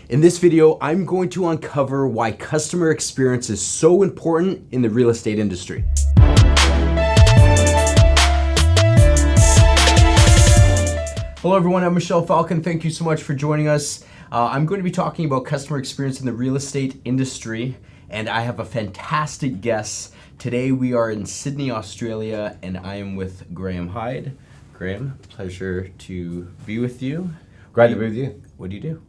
In this video, I'm going to uncover why customer experience is so important in the real estate industry. Hello everyone, I'm Michel Falcon. Thank you so much for joining us. I'm going to be talking about customer experience in the real estate industry, and I have a fantastic guest. Today we are in Sydney, Australia, and I am with Graeme Hyde. Graeme, pleasure to be with you. Great to be with you. What do you do?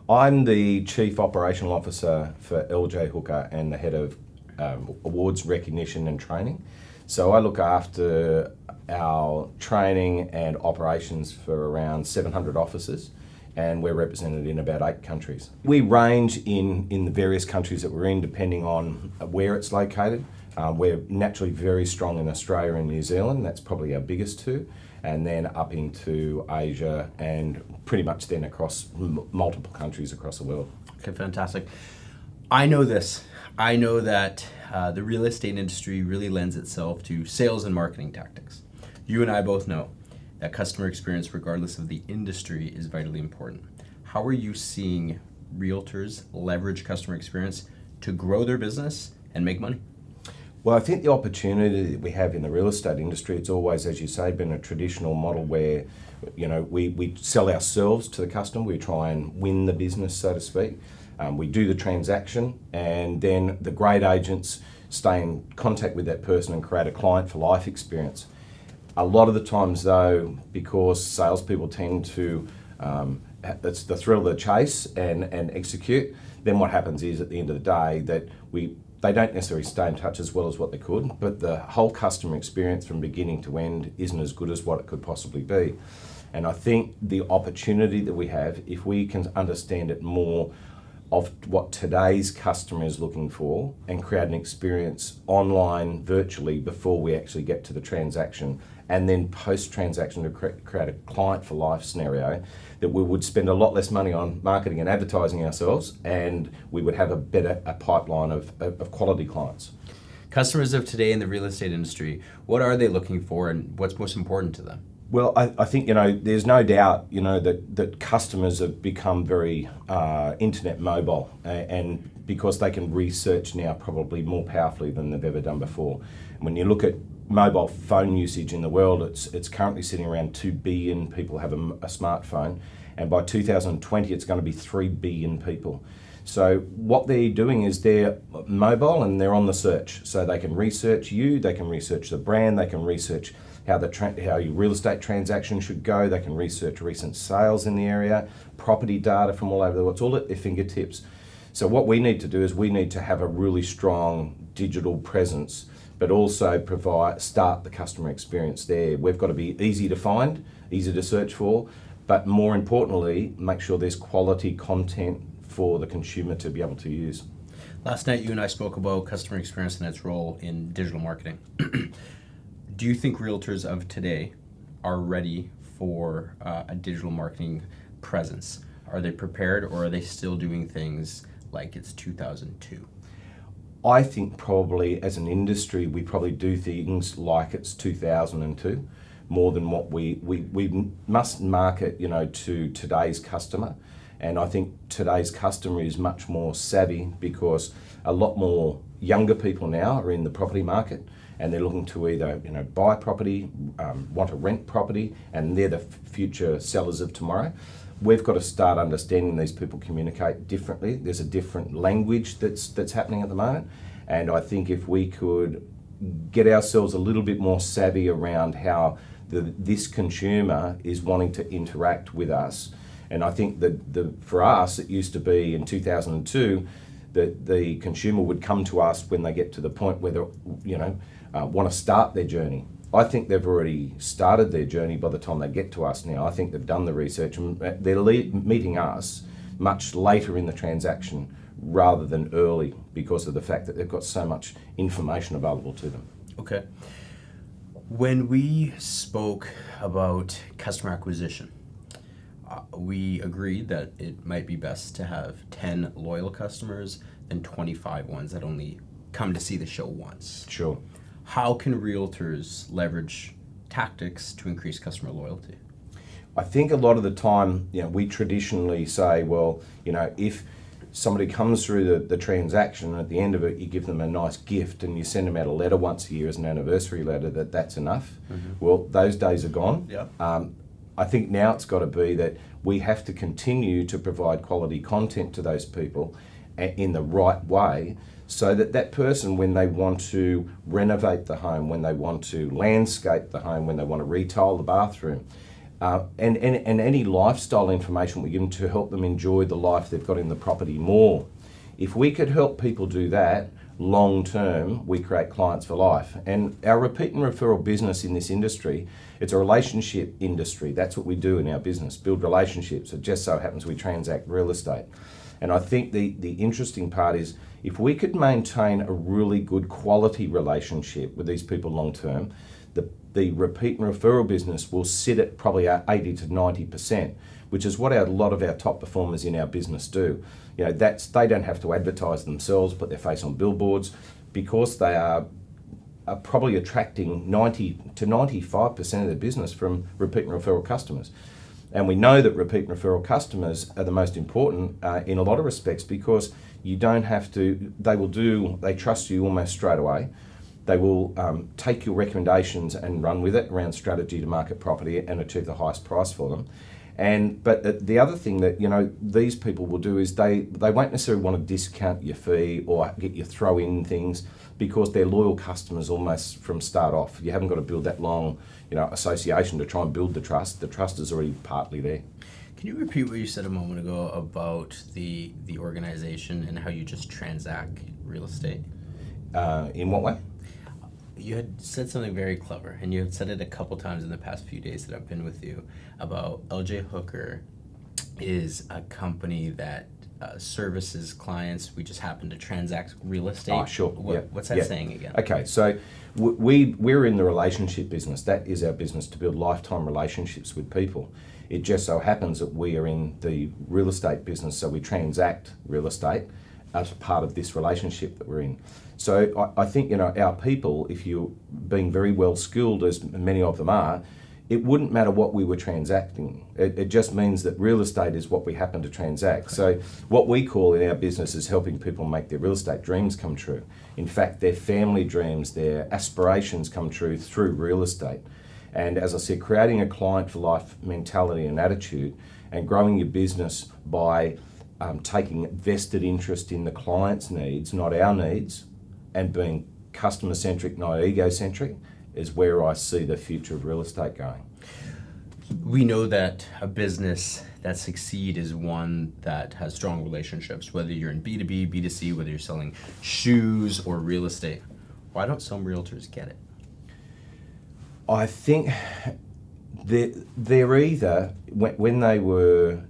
I'm the Chief Operational Officer for LJ Hooker and the Head of Awards Recognition and Training. So I look after our training and operations for around 700 offices, and we're represented in about 8 countries. We range in the various countries that we're in depending on where it's located. We're naturally very strong in Australia and New Zealand. That's probably our biggest two. And then up into Asia and pretty much then across multiple countries across the world. Okay, fantastic. I know this. I know that the real estate industry really lends itself to sales and marketing tactics. You and I both know that customer experience, regardless of the industry, is vitally important. How are you seeing realtors leverage customer experience to grow their business and make money? Well, I think the opportunity that we have in the real estate industry, it's always, as you say, been a traditional model where, you know, we sell ourselves to the customer, we try and win the business, so to speak. We do the transaction, and then the great agents stay in contact with that person and create a client for life experience. A lot of the times though, because salespeople tend to, it's the thrill of the chase and execute, then what happens is at the end of the day that they don't necessarily stay in touch as well as what they could, but the whole customer experience from beginning to end isn't as good as what it could possibly be. And I think the opportunity that we have, if we can understand it more of what today's customer is looking for and create an experience online, virtually, before we actually get to the transaction, and then post-transaction to create a client for life scenario, that we would spend a lot less money on marketing and advertising ourselves, and we would have a pipeline of quality clients. Customers of today in the real estate industry, what are they looking for and what's most important to them? Well, I think, you know, there's no doubt, you know, that customers have become very internet mobile, and because they can research now probably more powerfully than they've ever done before. When you look at mobile phone usage in the world, it's currently sitting around 2 billion people have a smartphone, and by 2020 it's going to be 3 billion people. So what they're doing is they're mobile and they're on the search. So they can research you, they can research the brand, they can research how your real estate transaction should go, they can research recent sales in the area, property data from all over the world. It's all at their fingertips. So what we need to do is we need to have a really strong digital presence, but also start the customer experience there. We've got to be easy to find, easy to search for, but more importantly, make sure there's quality content for the consumer to be able to use. Last night you and I spoke about customer experience and its role in digital marketing. Do you think realtors of today are ready for a digital marketing presence? Are they prepared, or are they still doing things like it's 2002? I think probably as an industry, we probably do things like it's 2002, more than what we must market, you know, to today's customer. And I think today's customer is much more savvy because a lot more younger people now are in the property market, and they're looking to either, you know, buy property, want to rent property, and they're the future sellers of tomorrow. We've got to start understanding these people communicate differently. There's a different language that's happening at the moment, and I think if we could get ourselves a little bit more savvy around how this consumer is wanting to interact with us. And I think that for us, it used to be in 2002 that the consumer would come to us when they get to the point where they, you know, want to start their journey. I think they've already started their journey by the time they get to us now. I think they've done the research and they're meeting us much later in the transaction rather than early, because of the fact that they've got so much information available to them. Okay. When we spoke about customer acquisition, we agreed that it might be best to have 10 loyal customers than 25 ones that only come to see the show once. Sure. How can realtors leverage tactics to increase customer loyalty? I think a lot of the time, we traditionally say, well, if somebody comes through the transaction and at the end of it you give them a nice gift and you send them out a letter once a year as an anniversary letter, that's enough. Well, those days are gone. I think now it's got to be that we have to continue to provide quality content to those people in the right way, so that person, when they want to renovate the home, when they want to landscape the home, when they want to retile the bathroom, and any lifestyle information we give them to help them enjoy the life they've got in the property more. If we could help people do that long term, we create clients for life. And our repeat and referral business in this industry, it's a relationship industry. That's what we do in our business, build relationships. It just so happens we transact real estate. And I think the interesting part is, if we could maintain a really good quality relationship with these people long term, the repeat and referral business will sit at probably 80 to 90%, which is what a lot of our top performers in our business do. They don't have to advertise themselves, put their face on billboards, because they are probably attracting 90 to 95% of their business from repeat and referral customers. And we know that repeat and referral customers are the most important in a lot of respects, because you don't have to, they trust you almost straight away. They will take your recommendations and run with it around strategy to market property and achieve the highest price for them. But the other thing that these people will do is they won't necessarily want to discount your fee or get you throw in things, because they're loyal customers almost from start off. You haven't got to build that long association to try and build the trust. The trust is already partly there. Can you repeat what you said a moment ago about the organization and how you just transact real estate? In what way? You had said something very clever, and you had said it a couple times in the past few days that I've been with you, about LJ Hooker is a company that services clients. We just happen to transact real estate. Oh, sure. What's that saying again? Okay, so we're in the relationship business. That is our business, to build lifetime relationships with people. It just so happens that we are in the real estate business, so we transact real estate as part of this relationship that we're in. So I think our people, if you're being very well skilled, as many of them are, it wouldn't matter what we were transacting. It just means that real estate is what we happen to transact. So what we call in our business is helping people make their real estate dreams come true. In fact, their family dreams, their aspirations come true through real estate. And as I said, creating a client for life mentality and attitude, and growing your business by taking vested interest in the client's needs, not our needs, and being customer-centric, not ego-centric, is where I see the future of real estate going. We know that a business that succeeds is one that has strong relationships, whether you're in B2B, B2C, whether you're selling shoes or real estate. Why don't some realtors get it? I think they're either, when they were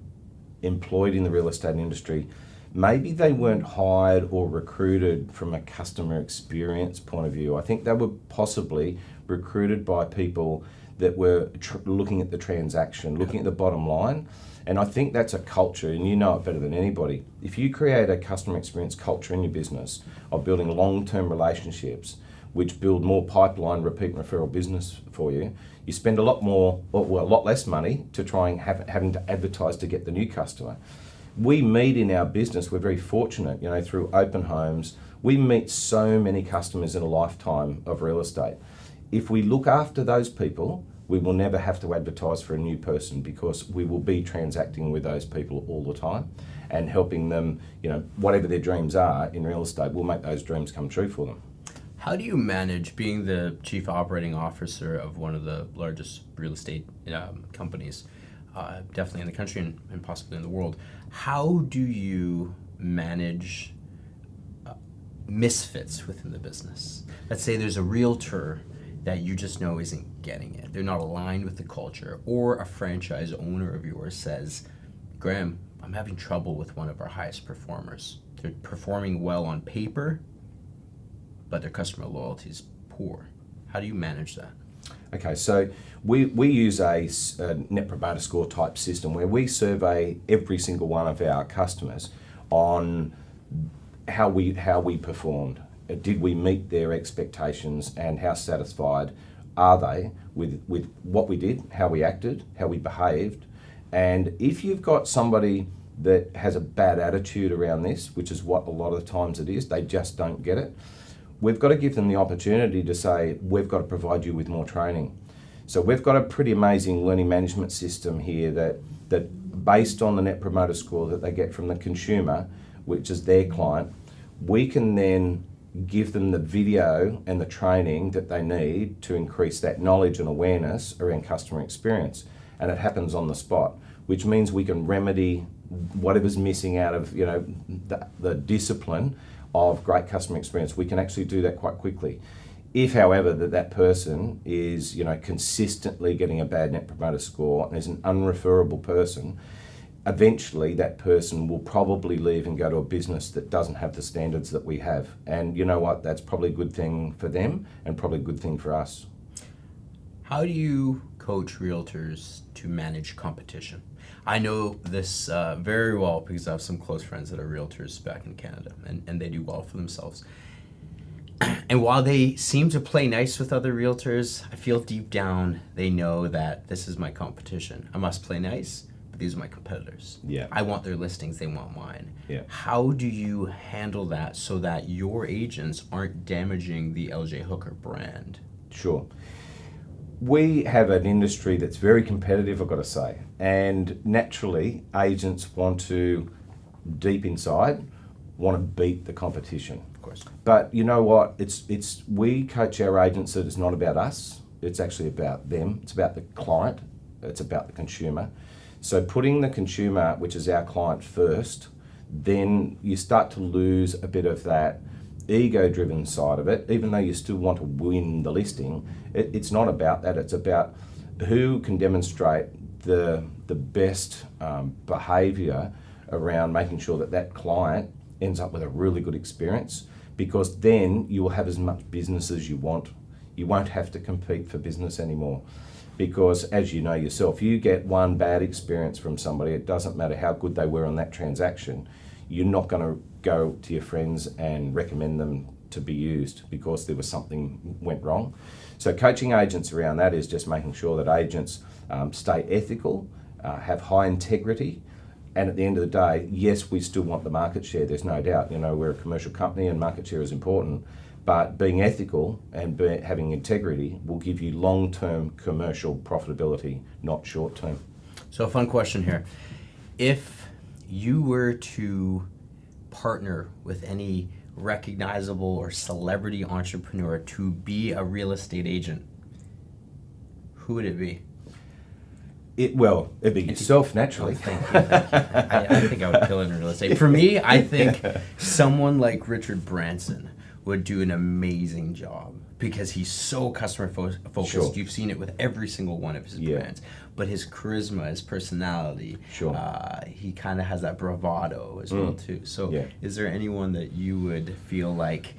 employed in the real estate industry, maybe they weren't hired or recruited from a customer experience point of view. I think they were possibly recruited by people that were looking at the transaction, looking at the bottom line. And I think that's a culture, and you know it better than anybody. If you create a customer experience culture in your business of building long-term relationships, which build more pipeline, repeat and referral business for you, you spend a lot less money to try and having to advertise to get the new customer. We meet in our business, we're very fortunate, through open homes, we meet so many customers in a lifetime of real estate. If we look after those people, we will never have to advertise for a new person, because we will be transacting with those people all the time and helping them, whatever their dreams are in real estate, we'll make those dreams come true for them. How do you manage, being the chief operating officer of one of the largest real estate companies, definitely in the country and possibly in the world, how do you manage misfits within the business? Let's say there's a realtor that you just know isn't getting it. They're not aligned with the culture, or a franchise owner of yours says, Graeme, I'm having trouble with one of our highest performers. They're performing well on paper, but their customer loyalty is poor. How do you manage that? Okay, so we use a net promoter score type system where we survey every single one of our customers on how we performed. Did we meet their expectations, and how satisfied are they with what we did, how we acted, how we behaved. And if you've got somebody that has a bad attitude around this, which is what a lot of the times it is, they just don't get it, we've got to give them the opportunity to say, we've got to provide you with more training. So we've got a pretty amazing learning management system here that based on the Net Promoter Score that they get from the consumer, which is their client, we can then give them the video and the training that they need to increase that knowledge and awareness around customer experience. And it happens on the spot, which means we can remedy whatever's missing out of the discipline of great customer experience. We can actually do that quite quickly. If, however, that person is consistently getting a bad Net Promoter Score and is an unreferable person, eventually that person will probably leave and go to a business that doesn't have the standards that we have. And you know what? That's probably a good thing for them and probably a good thing for us. How do you coach realtors to manage competition? I know this very well because I have some close friends that are realtors back in Canada, and they do well for themselves. And while they seem to play nice with other realtors, I feel deep down they know that this is my competition. I must play nice, but these are my competitors. Yeah. I want their listings, they want mine. Yeah. How do you handle that so that your agents aren't damaging the LJ Hooker brand? Sure. We have an industry that's very competitive, I've got to say, and naturally agents want to, deep inside, want to beat the competition. Of course. But you know what? It's we coach our agents that it's not about us. It's actually about them. It's about the client. It's about the consumer. So putting the consumer, which is our client, first, then you start to lose a bit of that ego-driven side of it. Even though you still want to win the listing, it's not about that. It's about who can demonstrate the best behaviour around making sure that client ends up with a really good experience, because then you will have as much business as you want. You won't have to compete for business anymore, because as you know yourself, you get one bad experience from somebody, it doesn't matter how good they were on that transaction, you're not going to go to your friends and recommend them to be used because there was something went wrong. So coaching agents around that is just making sure that agents stay ethical, have high integrity, and at the end of the day, yes, we still want the market share, there's no doubt. We're a commercial company and market share is important, but being ethical and having integrity will give you long-term commercial profitability, not short-term. So a fun question here. If you were to partner with any recognizable or celebrity entrepreneur to be a real estate agent, who would it be? It'd be yourself, naturally. Thank you. I think I would kill it in real estate. For me, I think someone like Richard Branson would do an amazing job because he's so customer focused. Sure. You've seen it with every single one of his brands. But his charisma, his personality, sure. He kind of has that bravado as well too. So is there anyone that you would feel like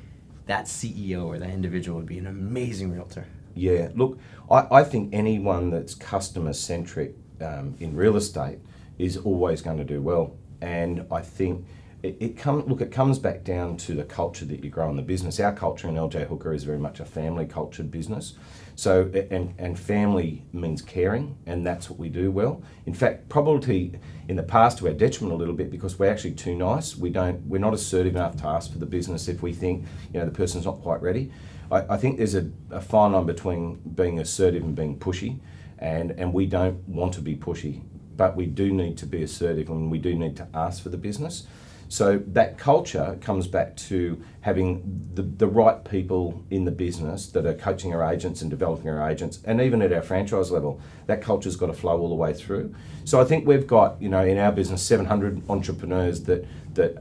that CEO or that individual would be an amazing realtor? Yeah, look, I think anyone that's customer centric in real estate is always going to do well. And I think it comes back down to the culture that you grow in the business. Our culture in LJ Hooker is very much a family cultured business. So, and family means caring, and that's what we do well. In fact, probably in the past to our detriment a little bit, because we're actually too nice. We're not assertive enough to ask for the business if we think the person's not quite ready. I think there's a fine line between being assertive and being pushy, and we don't want to be pushy, but we do need to be assertive and we do need to ask for the business. So that culture comes back to having the right people in the business that are coaching our agents and developing our agents, and even at our franchise level, that culture's got to flow all the way through. So I think we've got, in our business, 700 entrepreneurs that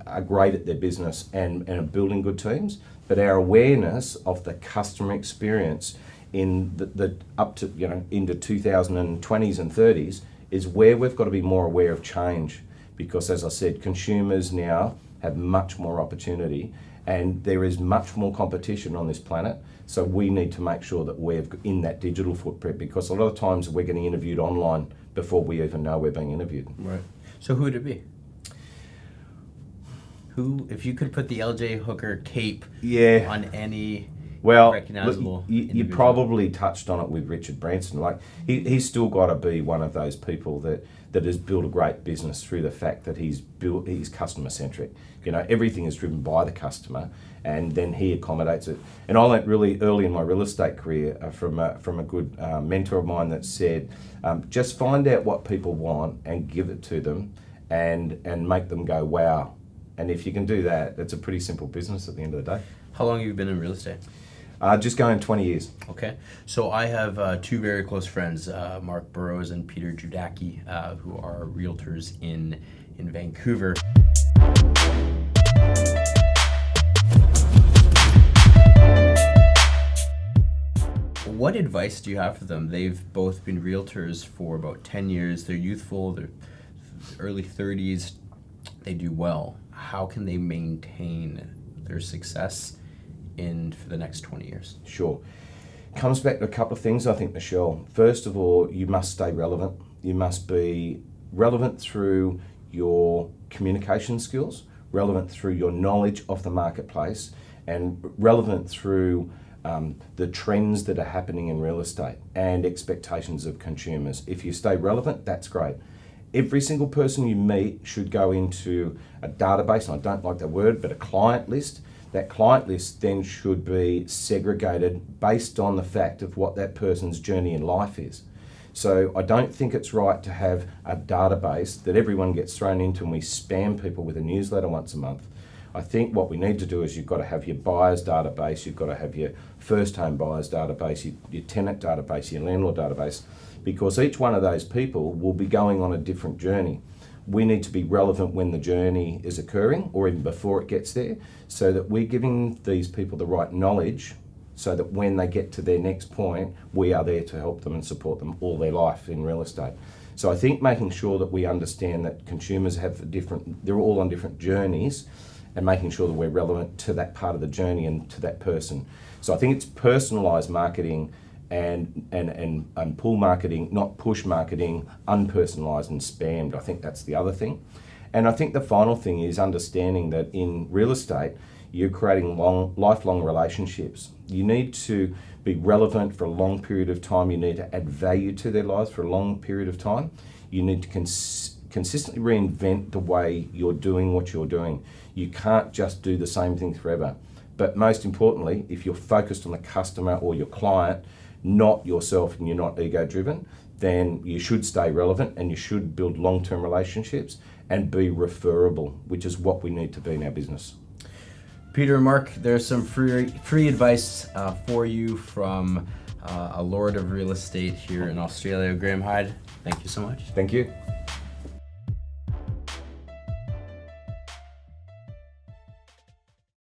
are great at their business and are building good teams, but our awareness of the customer experience in the up to, into 2020s and 30s is where we've got to be more aware of change. Because as I said, consumers now have much more opportunity and there is much more competition on this planet. So we need to make sure that we're in that digital footprint, because a lot of times we're getting interviewed online before we even know we're being interviewed. Right. So who would it be? Who, if you could put the LJ Hooker cape on any Well, recognizable look, you individual? probably touched on it with Richard Branson. Like he's still got to be one of those people that has built a great business through the fact that he's customer centric. You know, everything is driven by the customer, and then he accommodates it. And I learnt really early in my real estate career from a good mentor of mine that said, just find out what people want and give it to them, and make them go wow. And if you can do that, it's a pretty simple business at the end of the day. How long have you been in real estate? Just going 20 years. Okay, so I have two very close friends, Mark Burrows and Peter Judaki, who are realtors in Vancouver. What advice do you have for them? They've both been realtors for about 10 years. They're youthful, they're early 30s, they do well. How can they maintain their success for the next 20 years? Sure. Comes back to a couple of things, I think, Michel. First of all, you must stay relevant. You must be relevant through your communication skills, relevant through your knowledge of the marketplace, and relevant through the trends that are happening in real estate and expectations of consumers. If you stay relevant, that's great. Every single person you meet should go into a database, and I don't like that word, but a client list. That client list then should be segregated based on the fact of what that person's journey in life is. So I don't think it's right to have a database that everyone gets thrown into and we spam people with a newsletter once a month. I think what we need to do is you've got to have your buyers database, you've got to have your first home buyers database, your tenant database, your landlord database, because each one of those people will be going on a different journey. We need to be relevant when the journey is occurring or even before it gets there, so that we're giving these people the right knowledge so that when they get to their next point, we are there to help them and support them all their life in real estate. So I think making sure that we understand that consumers they're all on different journeys, and making sure that we're relevant to that part of the journey and to that person. So I think it's personalised marketing and pull marketing, not push marketing, unpersonalised and spammed. I think that's the other thing. And I think the final thing is understanding that in real estate, you're creating lifelong relationships. You need to be relevant for a long period of time. You need to add value to their lives for a long period of time. You need to consistently reinvent the way you're doing what you're doing. You can't just do the same thing forever. But most importantly, if you're focused on the customer or your client, not yourself, and you're not ego-driven, then you should stay relevant and you should build long-term relationships and be referable, which is what we need to be in our business. Peter and Mark, there's some free advice for you from a lord of real estate here in Australia, Graeme Hyde. Thank you so much. Thank you.